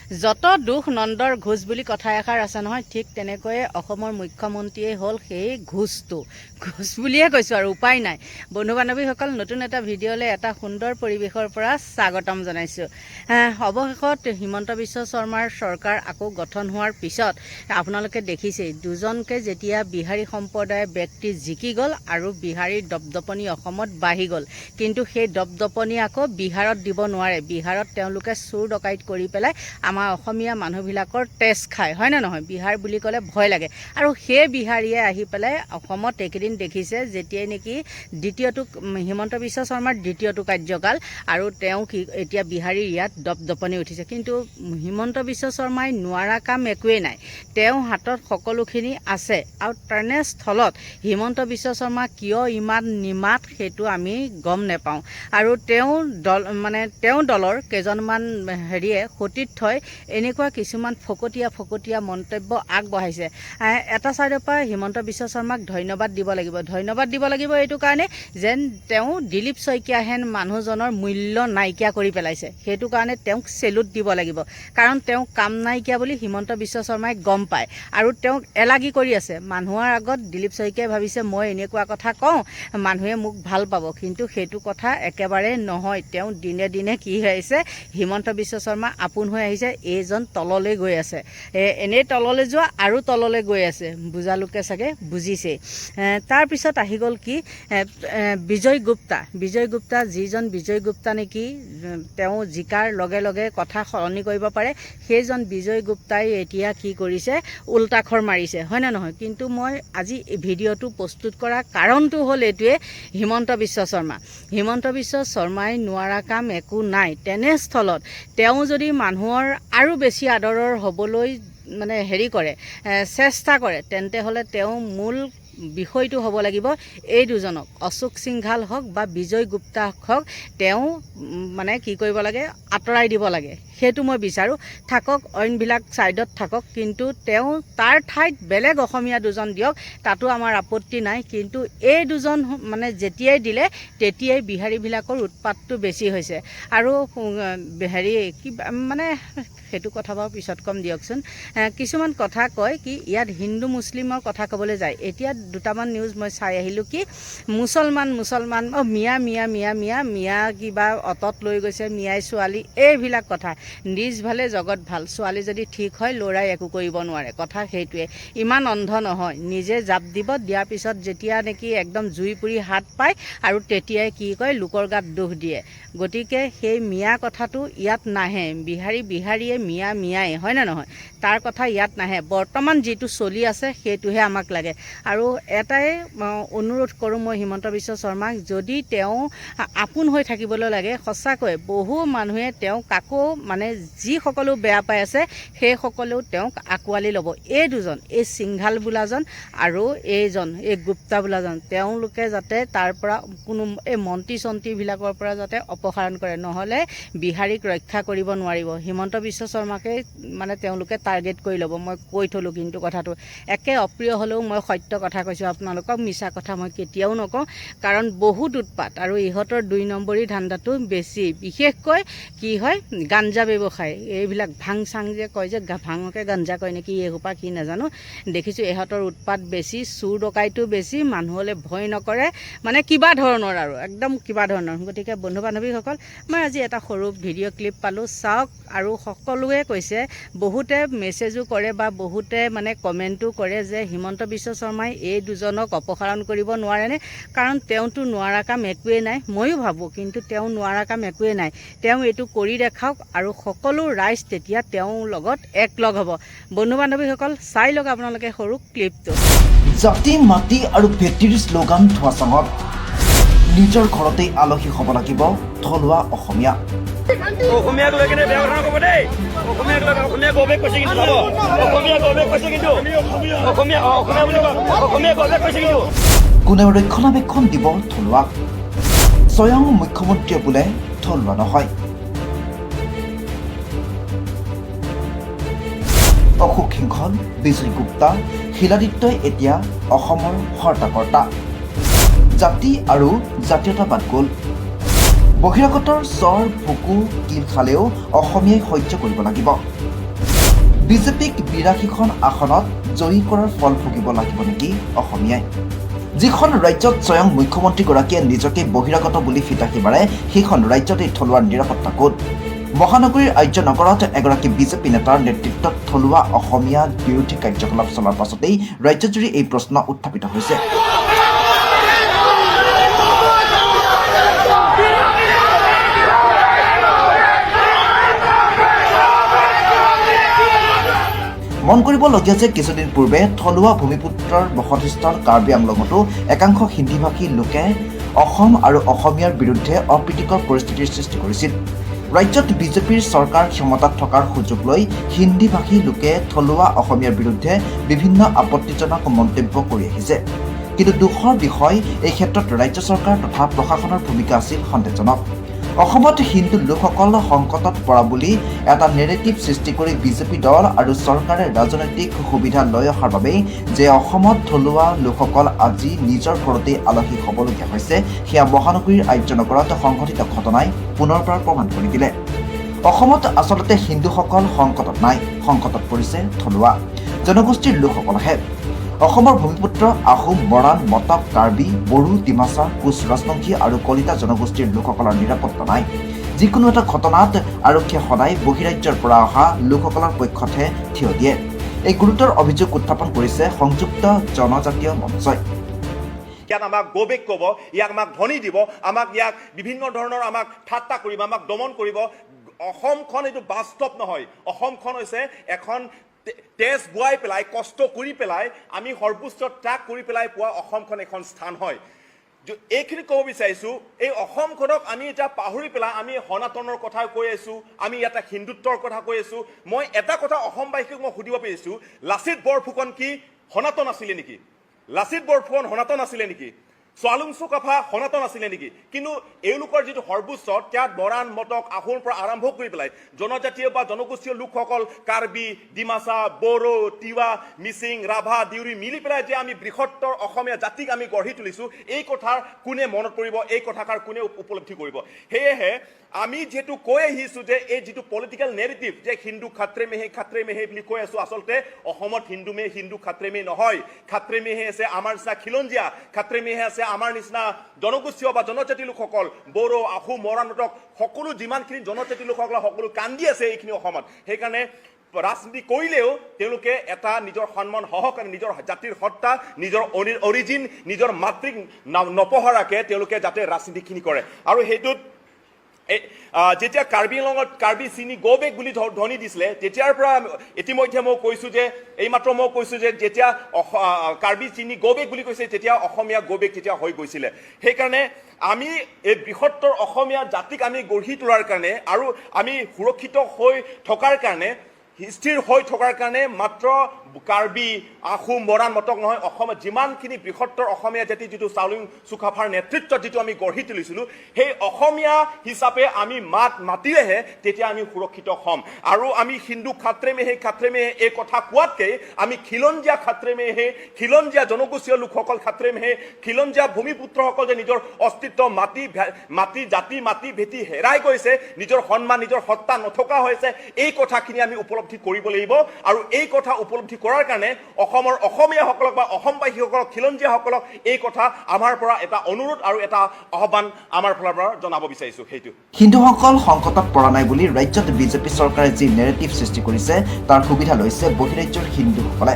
যত দুখ নন্দৰ ঘোষ বুলি কথা এষাৰ আছে নহয়, ঠিক তেনেকৈয়ে অসমৰ মুখ্যমন্ত্ৰীয়ে হ'ল সেই ঘোষটো। ঘোষ বুলিয়ে কৈছোঁ আৰু উপায় নাই। বন্ধু বান্ধৱীসকল, নতুন এটা ভিডিঅ'লৈ এটা সুন্দৰ পৰিৱেশৰ পৰা স্বাগতম জনাইছোঁ। অৱশেষত হিমন্ত বিশ্ব শৰ্মাৰ চৰকাৰ আকৌ গঠন হোৱাৰ পিছত আপোনালোকে দেখিছেই, দুজনকৈ যেতিয়া বিহাৰী সম্প্ৰদায়ৰ ব্যক্তি জিকি গ'ল আৰু বিহাৰীৰ দপদপনি অসমত বাঢ়ি গ'ল। কিন্তু সেই দপদপনি আকৌ বিহাৰত দিব নোৱাৰে। বিহাৰত তেওঁলোকে চুৰ ডকাইত কৰি পেলাই আমাৰ অসমীয়া মানুহবিলাকৰ তেজ খায়, হয় নে নহয়? বিহাৰ বুলি ক'লে ভয় লাগে। আৰু সেই বিহাৰীয়ে আহি পেলাই অসমত এইকেইদিন দেখিছে, যেতিয়াই নেকি হিমন্ত বিশ্ব শৰ্মাৰ দ্বিতীয়টো কাৰ্যকাল, আৰু তেওঁ এতিয়া বিহাৰীৰ ইয়াত দপদপনি উঠিছে। কিন্তু হিমন্ত বিশ্ব শৰ্মাই নোৱাৰা কাম একোৱেই নাই। তেওঁ হাতত সকলোখিনি আছে, আৰু তেনেস্থলত হিমন্ত বিশ্ব শৰ্মা কিয় ইমান নিমাত সেইটো আমি গম নেপাওঁ। আৰু তেওঁ দলৰ কেইজনমান সতীৰ্থই এনেকুৱা কিছুমান ফকতীয়া মন্তব্য আগবঢ়াইছে। এটা ছাইডৰ পৰা হিমন্ত বিশ্ব শৰ্মাক ধন্যবাদ দিব লাগিব এইটো কাৰণে যেন তেওঁ দিলীপ শইকীয়াহেন মানুহজনৰ মূল্য নাইকিয়া কৰি পেলাইছে। সেইটো কাৰণে তেওঁক চেলুট দিব লাগিব, কাৰণ তেওঁ কাম নাইকিয়া বুলি হিমন্ত বিশ্ব শৰ্মাই গম পায় আৰু তেওঁক এলাগি কৰি আছে। মানুহৰ আগত দিলীপ শইকীয়াই ভাবিছে মই এনেকুৱা কথা কওঁ, মানুহে মোক ভাল পাব, কিন্তু সেইটো কথা একেবাৰে নহয়। তেওঁ দিনে দিনে কি হৈ আহিছে, হিমন্ত বিশ্ব শৰ্মা আপোন হৈ আহিছে। এইজন তললৈ গৈ আছে, এনেই তললৈ যোৱা আৰু তললৈ গৈ আছে, বুজা লোকে চাগে বুজিছেই। তাৰপিছত আহি গ'ল কি, বিজয় গুপ্তা, যিজন বিজয় গুপ্তা নেকি তেওঁ জিকাৰ লগে লগে কথা সলনি কৰিব পাৰে, সেইজন বিজয় গুপ্তাই এতিয়া কি কৰিছে, উল্টাখৰ মাৰিছে, হয় নে নহয়? কিন্তু মই আজি ভিডিঅ'টো প্ৰস্তুত কৰা কাৰণটো হ'ল এইটোৱে, হিমন্ত বিশ্ব শৰ্মাই নোৱাৰা কাম একো নাই। তেনেস্থলত তেওঁ যদি মানুহৰ আৰু বেছি আদৰৰ হ'বলৈ চেষ্টা কৰে, তেন্তে হ'লে তেওঁ মূল বিষয়টো হ'ব লাগিব এই দুজনক, অশোক সিংঘাল হওক বা বিজয় গুপ্তা হওক, তেওঁ কি কৰিব লাগে, আঁতৰাই দিব লাগে। সেইটো মই বিচাৰোঁ। থাকক অইনবিলাক ছাইডত থাকক, কিন্তু তেওঁ তাৰ ঠাইত বেলেগ অসমীয়া দুজন দিয়ক, তাতো আমাৰ আপত্তি নাই। কিন্তু এই দুজন যেতিয়াই দিলে তেতিয়াই বিহাৰীবিলাকৰ উৎপাতটো বেছি হৈছে। আৰু সেইটো কথা বাৰু পিছত কম দিয়কচোন। কিছুমান কথা কয় কি, ইয়াত হিন্দু মুছলিমৰ কথা ক'বলৈ যায়। এতিয়া দুটামান নিউজ মই চাই আহিলোঁ কি, মুছলমান মিয়া কিবা অটত লৈ গৈছে, মিয়াই ছোৱালী, এইবিলাক কথা। নিজ ভালে জগত ভাল, ছোৱালী যদি ঠিক হয় ল'ৰাই একো কৰিব নোৱাৰে, কথা সেইটোৱে। ইমান অন্ধ নহয়, নিজে জাপ দিব, দিয়াৰ পিছত যেতিয়া নেকি একদম জুই পুৰি হাত পায় আৰু তেতিয়াই কি কয়, লোকৰ গাত দোষ দিয়ে। গতিকে সেই মিয়া কথাটো ইয়াত নাহে। বিহাৰীয়ে মিয়াই, হয় নে নহয়? তাৰ কথা ইয়াত নাহে। বৰ্তমান যিটো চলি আছে সেইটোহে আমাক লাগে। আৰু এটাই অনুৰোধ কৰোঁ মই হিমন্ত বিশ্ব শৰ্মাক, যদি তেওঁ আপোন হৈ থাকিবলৈ লাগে, সঁচাকৈ বহু মানুহে তেওঁক আকৌ যিসকলো বেয়া পাই আছে সেইসকলেও তেওঁক আঁকোৱালি ল'ব। এই দুজন, এই সিংঘাল বোলাজন আৰু এই গুপ্তা বোলাজন, তেওঁলোকে যাতে তাৰ পৰা কোনো এই মন্ত্ৰীবিলাকৰ পৰা যাতে অপসাৰণ কৰে, নহ'লে বিহাৰীক ৰক্ষা কৰিব নোৱাৰিব। হিমন্ত বিশ্ব শৰ্মাকে তেওঁলোকে টাৰ্গেট কৰি ল'ব। মই কৈ থ'লোঁ, কিন্তু কথাটো একে অপ্ৰিয় হ'লেও মই সত্য কথা কৈছোঁ আপোনালোকক, মিছা কথা মই কেতিয়াও নকওঁ। কাৰণ বহুত উৎপাত, আৰু ইহঁতৰ 2 নম্বৰী ধান্দাটো বেছি। বিশেষকৈ কি হয়, গাঞ্জা ব্যৱসায়, এইবিলাক ভাং চাং যে কয়, যে ভাঙকে গাঞ্জা কয় নেকি, এইসোপা কি নাজানো, দেখিছোঁ ইহঁতৰ উৎপাত বেছি, চুৰ ডকাইতো বেছি, মানুহলৈ ভয় নকৰে, কিবা ধৰণৰ আৰু একদম কিবা ধৰণৰ। গতিকে বন্ধু বান্ধৱীসকল, মই আজি এটা সৰু ভিডিঅ' ক্লিপ পালোঁ, চাওক। আৰু সকলোৱে কৈছে, বহুতে মেছেজো কৰে বা বহুতে কমেণ্টো কৰে যে হিমন্ত বিশ্ব শৰ্মাই এই দুজনক অপসাৰণ কৰিব নোৱাৰেনে, কাৰণ তেওঁতো নোৱাৰা কাম একোৱেই নাই। ময়ো ভাবোঁ, কিন্তু তেওঁ নোৱাৰা কাম একোৱেই নাই। তেওঁ এইটো কৰি দেখাওক, আৰু সকলো ৰাইজ তেতিয়া তেওঁৰ লগত একলগ হ'ব। বন্ধু বান্ধৱীসকল, চাই লওক আপোনালোকে সৰু ক্লিপটো। জাতি মাটি আৰু ভেটিৰ শ্লোগান ধোৱাচাঙত নিজৰ ঘৰতে আলহী হ'ব লাগিব থলুৱা অসমীয়া। অসমীয়াক লৈ কেনে বেয়া কথা নক'ব দেই। অসমীয়া গৌৰৱ কৈছে কিন্তু, অসমীয়া গৌৰৱ কৈছে কিন্তু, অসমীয়া বুলি কয়, অসমীয়া গৌৰৱ কৈছে কিন্তু। কোনেও ৰক্ষণাবেক্ষণ দিব থলুৱাক, স্বয়ং মুখ্যমন্ত্ৰীয়ে বোলে থলুৱা নহয়। অশোক সিংঘল, বিজয় গুপ্তা, শিলাদিত্যই এতিয়া অসমৰ হৰ্তাকৰ্তা। জাতি আৰু জাতীয়তাবাদ গ'ল। বহিৰাগতৰ চৰ ভুকু কিল খালেও অসমীয়াই সহ্য কৰিব লাগিব। বিজেপিক ৮২খন আসনত জয়ী কৰাৰ ফল ভুগিব লাগিব নেকি অসমীয়াই? যিখন ৰাজ্যত স্বয়ং মুখ্যমন্ত্ৰীগৰাকীয়ে নিজকে বহিৰাগত বুলি ফিতাহী মাৰে, সেইখন ৰাজ্যত এই থলুৱাৰ নিৰাপত্তা ক'ত? মহানগৰীৰ আৰ্যনগৰত এগৰাকী বিজেপি নেতাৰ নেতৃত্বত থলুৱা অসমীয়া বিৰোধী কাৰ্যকলাপ চলাৰ পাছতেই ৰাজ্যজুৰি এই প্ৰশ্ন উত্থাপিত হৈছে। মন কৰিবলগীয়া যে কিছুদিন পূৰ্বে থলুৱা ভূমিপুত্ৰৰ বসতিস্থল কাৰ্বি আংলঙতো একাংশ হিন্দীভাষী লোকে অসম আৰু অসমীয়াৰ বিৰুদ্ধে অপ্ৰীতিকৰ পৰিস্থিতিৰ সৃষ্টি কৰিছিল। ৰাজ্যত বিজেপিৰ চৰকাৰ ক্ষমতাত থকাৰ সুযোগ লৈ হিন্দীভাষী লোকে থলুৱা অসমীয়াৰ বিৰুদ্ধে বিভিন্ন আপত্তিজনক মন্তব্য কৰি আহিছে। কিন্তু দুখৰ বিষয়, এই ক্ষেত্ৰত ৰাজ্য চৰকাৰ তথা প্ৰশাসনৰ ভূমিকা আছিল সন্দেহজনক। অসমত হিন্দু লোকসকল সংকটত পৰা বুলি এটা নেৰেটিভ সৃষ্টি কৰি বিজেপি দল আৰু চৰকাৰে ৰাজনৈতিক সুবিধা লৈ অহাৰ বাবেই যে অসমত থলুৱা লোকসকল আজি নিজৰ ঘৰতেই আলহী হ'বলগীয়া হৈছে, সেয়া মহানগৰীৰ আৰ্যনগৰত সংঘটিত ঘটনাই পুনৰবাৰ প্ৰমাণ কৰি দিলে। অসমত আচলতে হিন্দুসকল সংকটত নাই, সংকটত পৰিছে থলুৱা জনগোষ্ঠীৰ লোকসকলহে। অসমৰ ভূমিপুত্ৰ আহোম, মৰাণ, মটক, কাৰ্বি, বড়ো, ডিমাচা, কোচ ৰাজবংশী আৰু কলিতা জনগোষ্ঠীৰ লোকসকলৰ নিৰাপত্তা নাই। যিকোনো এটা ঘটনাত আৰক্ষীয়ে সদায় বহিৰাজ্যৰ পৰা অহা লোকসকলৰ পক্ষতহে থিয় দিয়ে। এই গুৰুতৰ অভিযোগ উত্থাপন কৰিছে সংযুক্ত জনজাতীয় মঞ্চই। ইয়াক আমাক গৌবেগ ক'ব, ইয়াক আমাক ধ্বনি দিব, আমাক ইয়াক বিভিন্ন ধৰণৰ আমাক ঠাট্টা কৰিব, আমাক দমন কৰিব। অসমখন এইটো বাস্তৱ নহয়। অসমখন হৈছে এখন তেজ বোৱাই পেলাই, কষ্ট কৰি পেলাই, আমি সৰ্বোচ্চ ত্যাগ কৰি পেলাই পোৱা অসমখন এখন স্থান হয়। এইখিনি ক'ব বিচাৰিছোঁ, এই অসমখনক আমি এতিয়া পাহৰি পেলাই আমি সনাতনৰ কথা কৈ আছোঁ, আমি ইয়াতে হিন্দুত্বৰ কথা কৈ আছোঁ। মই এটা কথা অসমবাসীক মই সুধিব পাৰিছোঁ, লাচিত বৰফুকন কি সনাতন আছিলে নেকি? লাচিত বৰফুকন সনাতন আছিলে নেকি? ছোৱালুং চুকাফা সনাতন আছিলে নেকি? কিন্তু এওঁলোকৰ যিটো সৰ্বোচ্চ ত্যাগ, মৰাণ, মটক, আহোমৰ পৰা আৰম্ভ কৰি পেলাই জনজাতীয় বা জনগোষ্ঠীয় লোকসকল, কাৰ্বি, ডিমাচা, বড়ো, তিৱা, মিচিং, ৰাভা, দেউৰী মিলি পেলাই যে আমি বৃহত্তৰ অসমীয়া জাতিক আমি গঢ়ি তুলিছোঁ, এই কথাৰ কোনে মনত পৰিব? এই কথাষাৰ কোনে উপলব্ধি কৰিব? সেয়েহে আমি যিহেতু কৈ আহিছোঁ যে এই যিটো পলিটিকেল নেৰেটিভ যে হিন্দু খাত্ৰে মেহে বুলি কৈ আছোঁ, আচলতে অসমত হিন্দু খাত্ৰে মেহে নহয়। খাত্ৰে মেহে আছে আমাৰ নিচিনা খিলঞ্জীয়া, খাত্ৰে মেহে আছে আমাৰ নিচিনা জনগোষ্ঠীয় বা জনজাতি লোকসকল, বড়ো, আহোম, মৰাণ, মটক, সকলো যিমানখিনি জনজাতি লোকসকল সকলো কান্দি আছে এইখিনি অসমত। সেইকাৰণে ৰাজনীতি কৰিলেও তেওঁলোকে এটা নিজৰ সন্মান সহকাৰে নিজৰ জাতিৰ সত্তা, নিজৰ অৰিজিন, নিজৰ মাতৃক নপহৰাকে তেওঁলোকে যাতে ৰাজনীতিখিনি কৰে। আৰু সেইটোত যেতিয়া কাৰ্বি আংলঙত কাৰ্বি চিনি গৌবেগ বুলি ধ্বনি দিছিলে, তেতিয়াৰ পৰা ইতিমধ্যে মই কৈছোঁ যে এইমাত্ৰ মই কৈছোঁ যে যেতিয়া কাৰ্বি চিনি গৌবেগ বুলি কৈছে, তেতিয়া অসমীয়া গৌবেগ তেতিয়া হৈ গৈছিলে। সেইকাৰণে আমি এই বৃহত্তৰ অসমীয়া জাতিক আমি গঢ়ি তোলাৰ কাৰণে আৰু আমি সুৰক্ষিত হৈ থকাৰ কাৰণে, স্থিৰ হৈ থকাৰ কাৰণে মাত্ৰ কাৰ্বি, আহোম, মৰাণ, মটক নহয়, অসমত যিমানখিনি বৃহত্তৰ অসমীয়া জাতি যিটো ছোৱালুং চুকাফাৰ নেতৃত্বত যিটো আমি গঢ়ি তুলিছিলোঁ, সেই অসমীয়া হিচাপে আমি মাতিলেহে তেতিয়া আমি সুৰক্ষিত হ'ম। আৰু আমি হিন্দু খাত্ৰে মেহে এই কথা কোৱাতকৈ আমি খিলঞ্জীয়া খাত্ৰে মেহে, খিলঞ্জীয়া জনগোষ্ঠীয় লোকসকল খাত্ৰে মেহে, খিলঞ্জীয়া ভূমিপুত্ৰসকল যে নিজৰ অস্তিত্ব জাতি মাটি ভেটি হেৰাই গৈছে, নিজৰ সন্মান নিজৰ সত্তা নথকা হৈছে, এই কথাখিনি আমি উপলব্ধি কৰিব লাগিব। আৰু এই কথা উপলব্ধি কৰাৰ কাৰণে অসমৰ অসমীয়াসকলক বা অসমবাসীসকলক, খিলঞ্জীয়াসকলক এই কথা আমাৰ পৰা এটা অনুৰোধ আৰু এটা আহ্বান আমাৰ ফালৰ পৰা জনাব বিচাৰিছোঁ। সেইটো হিন্দুসকল সংকটত পৰা নাই বুলি ৰাজ্যত বিজেপি চৰকাৰে যি নেৰেটিভ সৃষ্টি কৰিছে, তাৰ সুবিধা লৈছে বহিৰাজ্যৰ হিন্দুসকলে।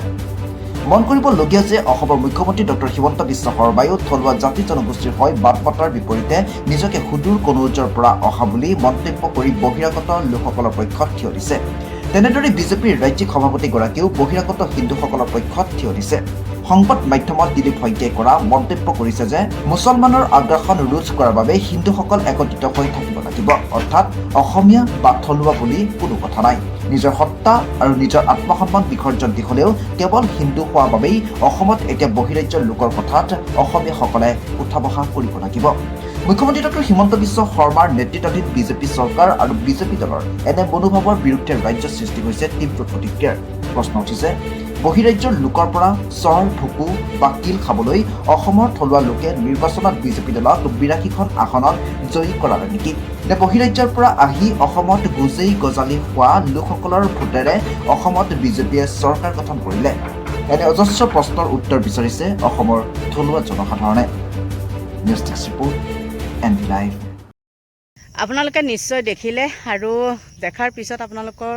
মন কৰিবলগীয়া যে অসমৰ মুখ্যমন্ত্ৰী ডক্টৰ হিমন্ত বিশ্ব শৰ্মায়ো থলুৱা জাতি জনগোষ্ঠীৰ হৈ বাট পতাৰ বিপৰীতে নিজকে সুদূৰ কনৌজৰ পৰা অহা বুলি মন্তব্য কৰি বহিৰাগত লোকসকলৰ পক্ষত থিয় দিছে। তেনেদৰে বিজেপিৰ ৰাজ্যিক সভাপতিগৰাকীয়েও বহিৰাগত হিন্দুসকলৰ পক্ষত থিয় দিছে। সংবাদ মাধ্যমত দিলীপ শইকীয়াই কৰা মন্তব্য কৰিছে যে মুছলমানৰ আগ্ৰাসন ৰোধ কৰাৰ বাবে হিন্দুসকল একত্ৰিত হৈ থাকিব লাগিব, অৰ্থাৎ অসমীয়া বা থলুৱা বুলি কোনো কথা নাই। নিজৰ সত্তা আৰু নিজৰ আত্মসন্মান বিসৰ্জন দি হ'লেও কেৱল হিন্দু হোৱাৰ বাবেই অসমত এতিয়া বহিৰাজ্যৰ লোকৰ কথাত অসমীয়াসকলে উঠা বহা কৰিব লাগিব। মুখ্যমন্ত্ৰী ডক্টৰ হিমন্ত বিশ্ব শৰ্মাৰ নেতৃত্বাধীন বিজেপি চৰকাৰ আৰু বিজেপি দলৰ এনে মনোভাৱৰ বিৰুদ্ধে ৰাজ্যত সৃষ্টি হৈছে তীব্ৰ প্ৰতিক্ৰিয়াৰ। প্ৰশ্ন উঠিছে, বহিৰাজ্যৰ লোকৰ পৰা চৰ ঢুকু বা কিল খাবলৈ অসমৰ থলুৱা লোকে নিৰ্বাচনত বিজেপি দলক ৮২খন আসনত জয়ী কৰালে নেকি নে বহিৰাজ্যৰ পৰা আহি অসমত গুজেই গজালি হোৱা লোকসকলৰ ভোটেৰে অসমত বিজেপিয়ে চৰকাৰ গঠন কৰিলে এনে অজস্ৰ প্ৰশ্নৰ উত্তৰ বিচাৰিছে অসমৰ থলুৱা জনসাধাৰণে। News desk report ND live. আপোনালোকে নিশ্চয় দেখিলে আৰু দেখাৰ পিছত আপোনালোকৰ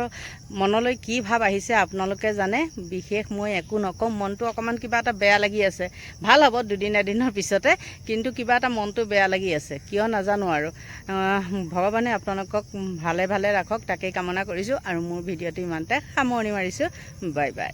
মনলৈ কি ভাৱ আহিছে আপোনালোকে জানে। বিশেষ মই একো নকওঁ, মনটো অকণমান কিবা এটা বেয়া লাগি আছে। ভাল হ'ব দুদিন এদিনৰ পিছতে, কিন্তু কিবা এটা মনটো বেয়া লাগি আছে, কিয় নাজানো আৰু। ভগৱানে আপোনালোকক ভালে ভালে ৰাখক তাকেই কামনা কৰিছোঁ আৰু মোৰ ভিডিঅ'টো ইমানতে সামৰণি মাৰিছোঁ। Bye bye.